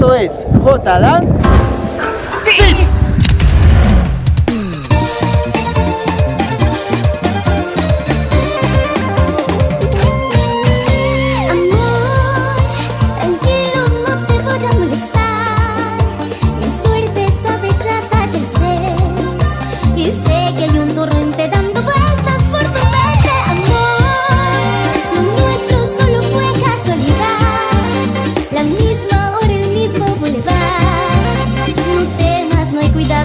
esto es J Dance Fit.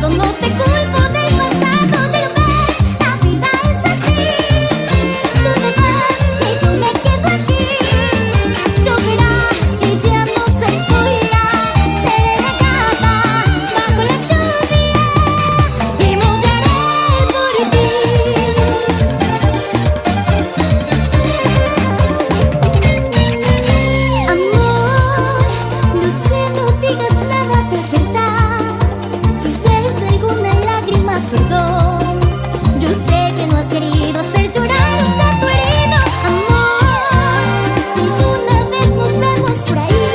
No te culpo del pasado, ya lo ves, la vida es así. Tú te vas y yo me quedo aquí. Lloverá y ya no se podrá. Seré la cama bajo la lluvia y mollaré por ti. Amor, no sé, no digas nada de verdad. Perdón, yo sé que no has querido hacer llorar un gato herido. Amor, si una vez nos vemos por ahí,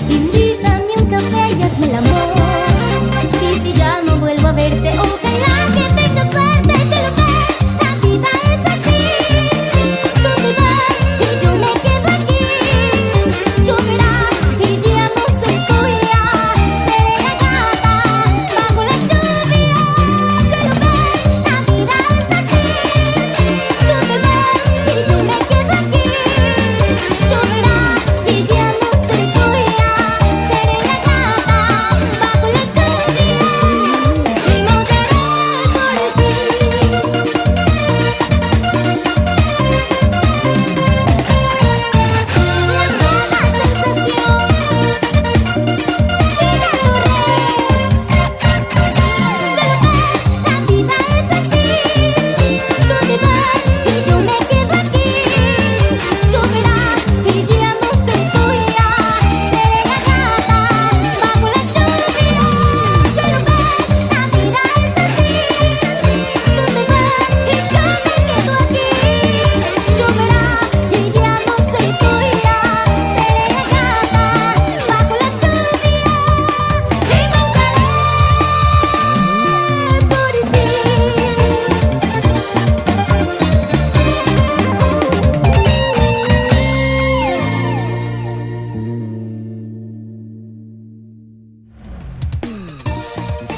invítame a un café y hazme el amor. Y si ya no vuelvo a verte, ojalá que tengas suerte. Ya lo ves, la vida es así. Tú te vas y yo me quedo aquí. Lloverá y ya no se podrá. Seré la gata bajo la lluvia.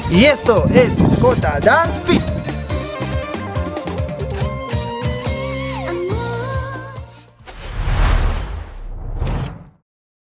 Y esto es J Dance Fit.